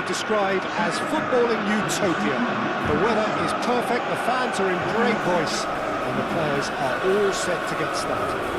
describe as footballing utopia. The weather is perfect, the fans are in great voice, and the players are all set to get started.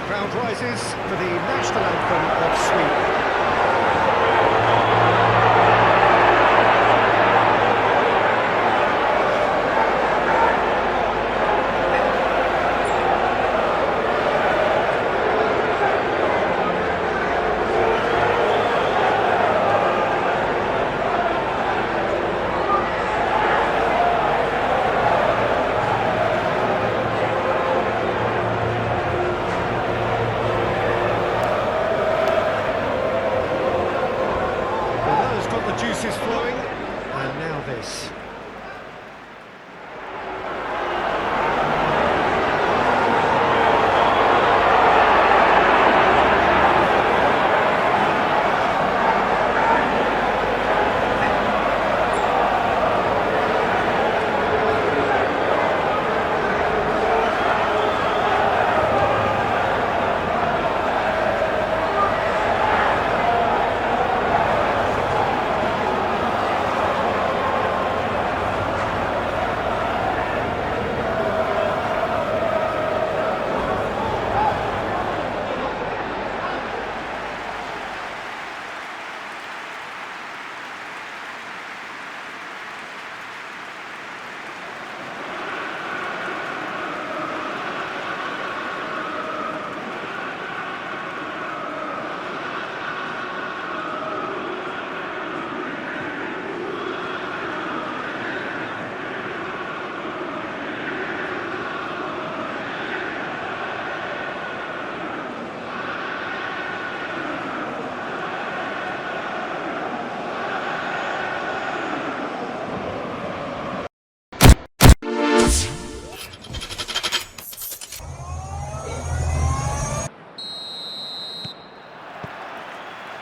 Crowd rises for the national anthem of Sweden. Juices flowing, and now this.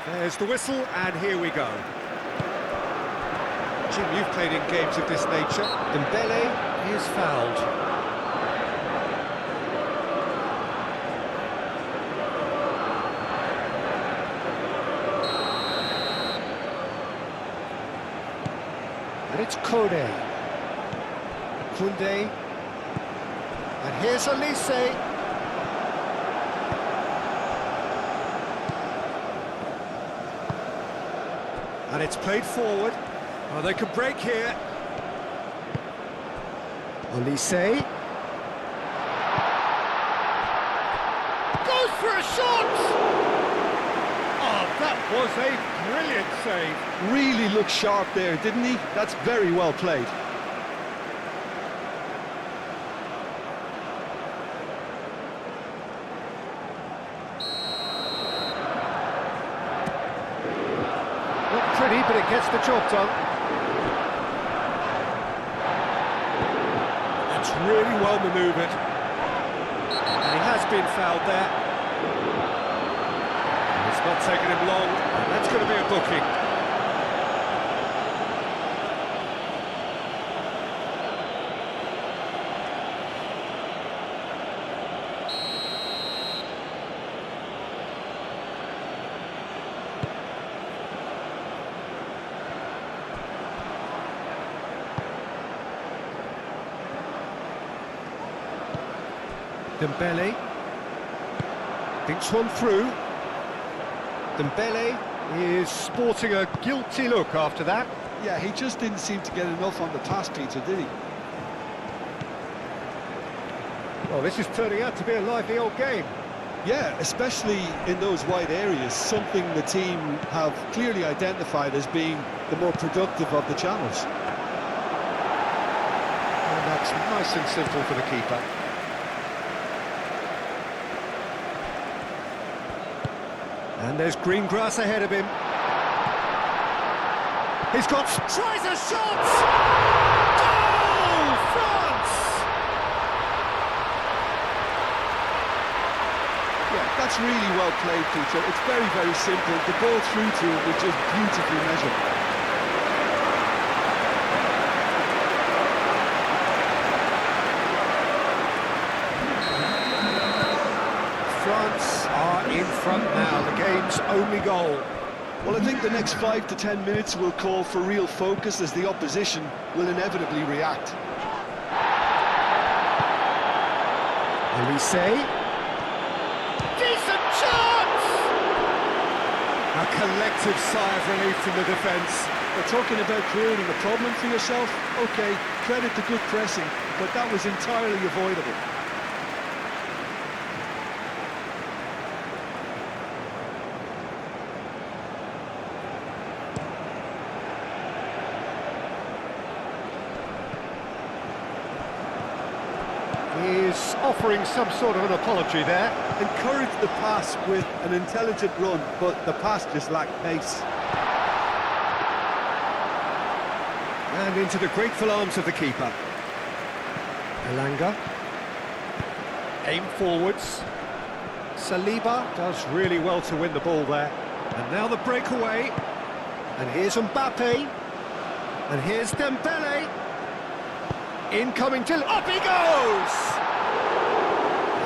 There's the whistle, and here we go. Jim, you've played in games of this nature. Dembele is fouled. And it's Kone. Kunde. And here's Olise. And it's played forward. Oh, they could break here. Olise. Goes for a shot! Oh, that was a brilliant save. Really looked sharp there, didn't he? That's very well played. Pretty, but it gets the job done. That's really well manoeuvred. And he has been fouled there. It's not taken him long, and that's going to be a booking. Dembele thinks one through. Dembele is sporting a guilty look after that. Yeah, he just didn't seem to get enough on the pass, Peter, did he? Well, this is turning out to be a lively old game. Yeah, especially in those wide areas, something the team have clearly identified as being the more productive of the channels. And that's nice and simple for the keeper. And there's green grass ahead of him. He's got... tries a shot! Goal! France! Yeah, That's really well played, Peter. It's very, very simple. The ball through to him was just beautifully measured. France are in front now, the game's only goal. Well, I think the next 5 to 10 minutes will call for real focus as the opposition will inevitably react. Olise. Decent chance! A collective sigh of relief from the defence. We're talking about creating a problem for yourself. OK, credit to good pressing, but that was entirely avoidable. He's offering some sort of an apology there. Encouraged the pass with an intelligent run, but the pass just lacked pace. And into the grateful arms of the keeper. Elanga. Aim forwards. Saliba does really well to win the ball there. And now the breakaway. And here's Mbappe. And here's Dembele. Incoming to... Up he goes!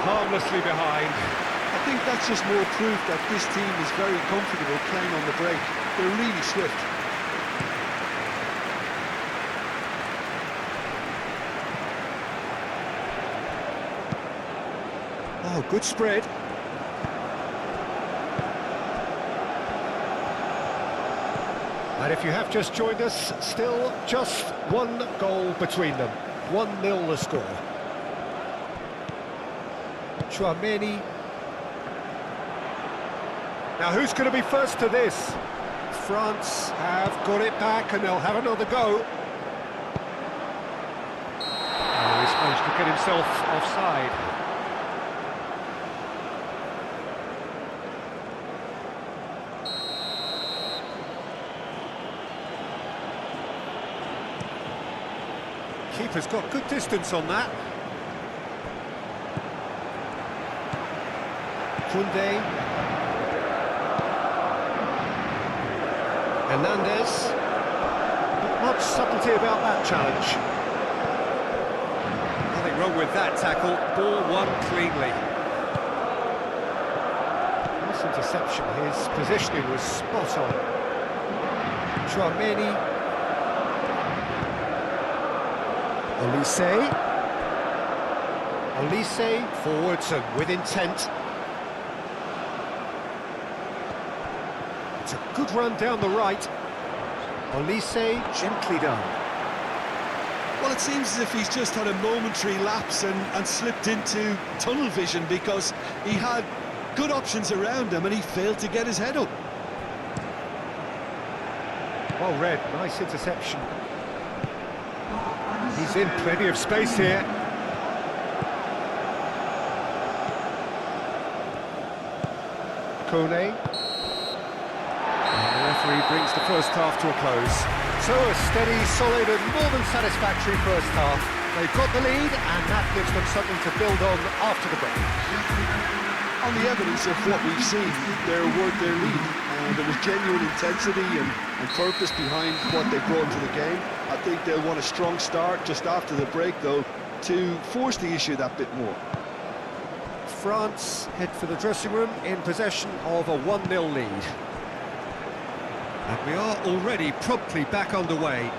Harmlessly behind. I think that's just more proof that this team is very comfortable playing on the break. They're really swift. Oh, good spread. And if you have just joined us, still just one goal between them. 1-0 the score. Chouameni. Now who's going to be first to this? France have got it back and they'll have another go. Oh, he's managed to get himself offside. Keeper's got good distance on that. Koundé. Hernandez. Not much subtlety about that challenge. Nothing wrong with that tackle. Ball won cleanly. Nice interception. His positioning was spot on. Chouameni. Olise forwards and with intent. It's a good run down the right. Olise gently done. Well, it seems as if he's just had a momentary lapse and slipped into tunnel vision because he had good options around him and he failed to get his head up. Well read, nice interception. He's in plenty of space here. Kone. And the referee brings the first half to a close. So a steady, solid and more than satisfactory first half. They've got the lead and that gives them something to build on after the break. On the evidence of what we've seen, they're worth their lead. There was genuine intensity and purpose behind what they brought to the game. I think they'll want a strong start just after the break, though, to force the issue that bit more. France head for the dressing room in possession of a 1-0 lead. And we are already promptly back underway.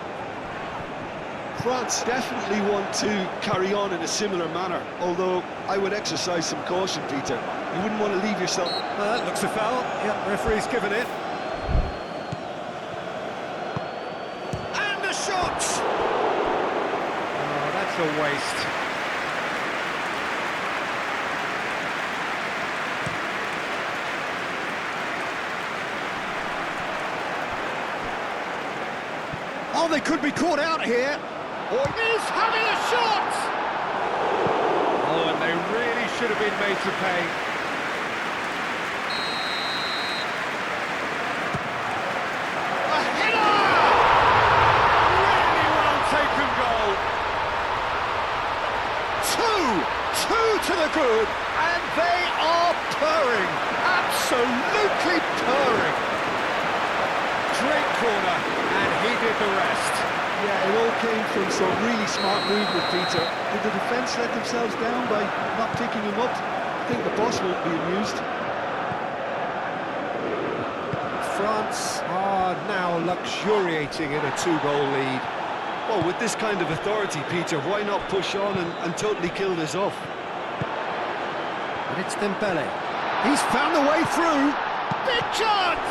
France definitely want to carry on in a similar manner, although I would exercise some caution, Peter. You wouldn't want to leave yourself... That looks a foul. Yep, referee's given it. And a shot! Oh, that's a waste. Oh, they could be caught out here. Or he's having a shot! Oh, and they really should have been made to pay. A header! Really well taken goal. Two to the good, and they are purring. simply purring. Great corner, and he did the rest. Yeah, it all came from some really smart movement, Peter. Did the defence let themselves down by not picking him up? I think the boss won't be amused. France are now luxuriating in a 2-goal lead. Well, with this kind of authority, Peter, why not push on and totally kill this off? And it's Dembele. He's found the way through. Big chance!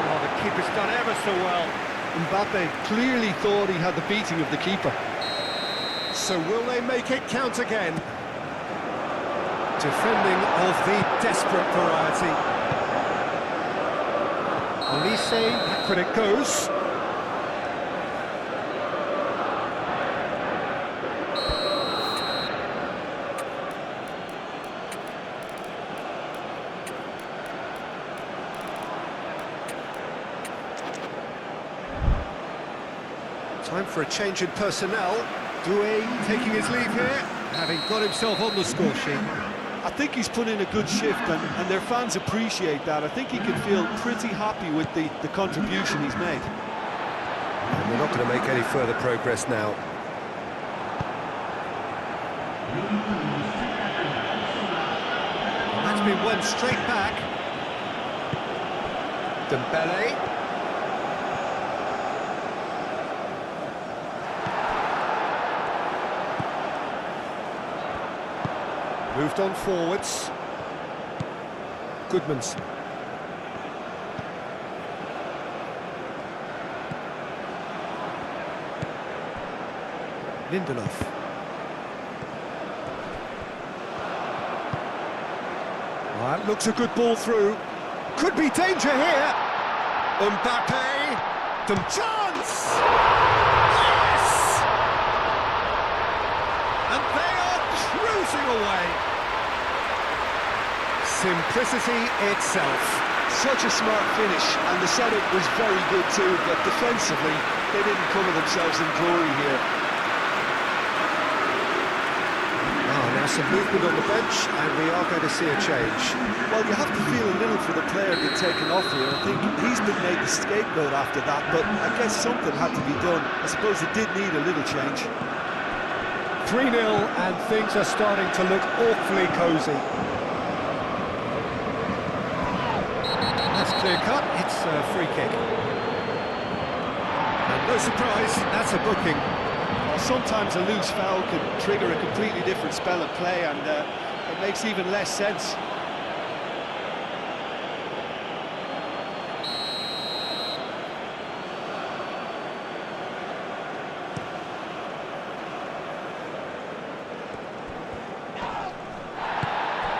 Oh, the keeper's done ever so well. Mbappe clearly thought he had the beating of the keeper. So will they make it count again? Defending of the desperate variety. Elise, back when it goes. Time for a change in personnel. Doué taking his leave here, having got himself on the score sheet. I think he's put in a good shift, and their fans appreciate that. I think he can feel pretty happy with the contribution he's made. And we're not going to make any further progress now. And that's been won straight back. Dembele. Moved on forwards. Goodmanson. Lindelof. That looks a good ball through. Could be danger here. Mbappe. The chance! Yes! And they are cruising away. Simplicity itself. Such a smart finish, and the setup was very good too, but defensively, they didn't cover themselves in glory here. Now some movement on the bench, and we are going to see a change. Well, you have to feel a little for the player being taken off here. I think he's been made the scapegoat after that, but I guess something had to be done. I suppose it did need a little change. 3-0, and things are starting to look awfully cosy. That's clear cut, it's a free kick. And no surprise, that's a booking. Well, sometimes a loose foul can trigger a completely different spell of play, and it makes even less sense.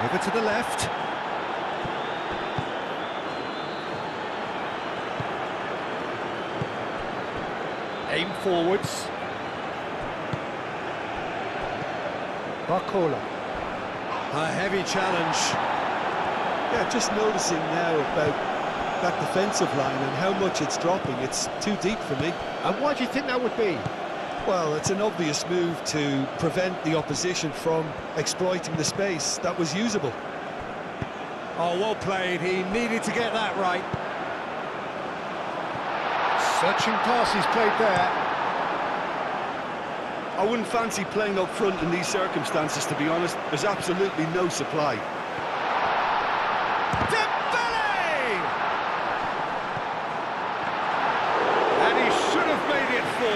Over to the left. Aim forwards. Barcola. A heavy challenge. Yeah, just noticing now about that defensive line and how much it's dropping. It's too deep for me. And why do you think that would be? Well, it's an obvious move to prevent the opposition from exploiting the space that was usable. Oh, well played. He needed to get that right. Searching pass he's played there. I wouldn't fancy playing up front in these circumstances, to be honest. There's absolutely no supply. Dembele! And he should have made it 4.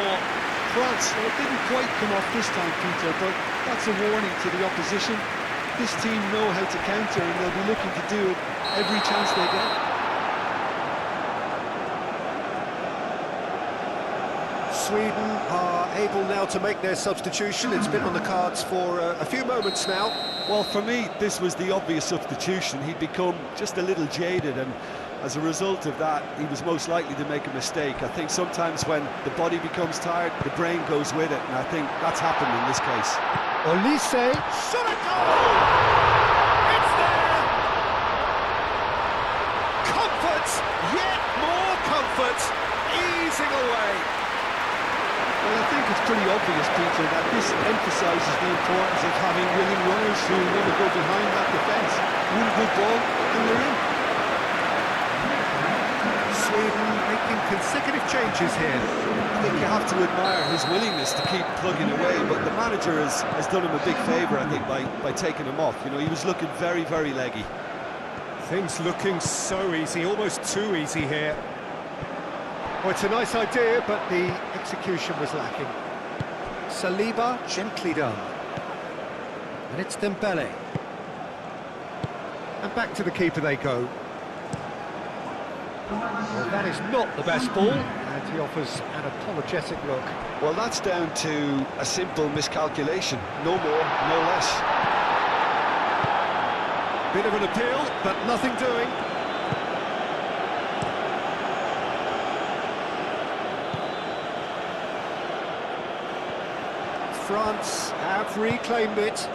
France, well, it didn't quite come off this time, Peter, but that's a warning to the opposition. This team know how to counter, and they'll be looking to do it every chance they get. Sweden are able now to make their substitution. It's been on the cards for a few moments now. Well, for me, this was the obvious substitution. He'd become just a little jaded, and as a result of that, he was most likely to make a mistake. I think sometimes when the body becomes tired, the brain goes with it, and I think that's happened in this case. Elise, shot a goal! It's there! Comfort, yet more comfort, easing away. Well, I think it's pretty obvious, Peter, that this emphasises the importance of having willing runners who want to go behind that defence. Win a good ball, and they're in. consecutive changes here. I think you have to admire his willingness to keep plugging away, but the manager has done him a big favour, I think, by taking him off. You know, he was looking very, very leggy. Things looking so easy, almost too easy here. Well, it's a nice idea, but the execution was lacking. Saliba, gently done. And it's Dembele. And back to the keeper they go. Well, that is not the best ball, and he offers an apologetic look. Well, that's down to a simple miscalculation. No more, no less. Bit of an appeal, but nothing doing. France have reclaimed it.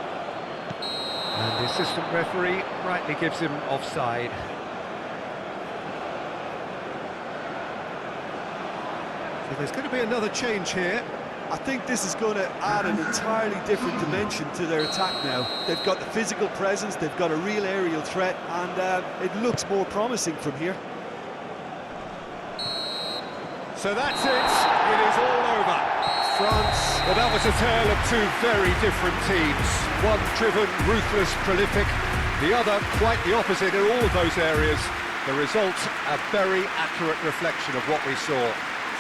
And the assistant referee rightly gives him offside. So there's going to be another change here. I think this is going to add an entirely different dimension to their attack now. They've got the physical presence, they've got a real aerial threat, and it looks more promising from here. So that's it. It is all over. France, well, that was a tale of two very different teams. One driven, ruthless, prolific. The other quite the opposite in all of those areas. The result, a very accurate reflection of what we saw.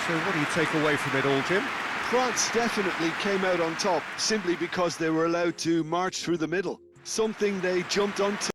So what do you take away from it all, Jim? France definitely came out on top simply because they were allowed to march through the middle. Something they jumped onto.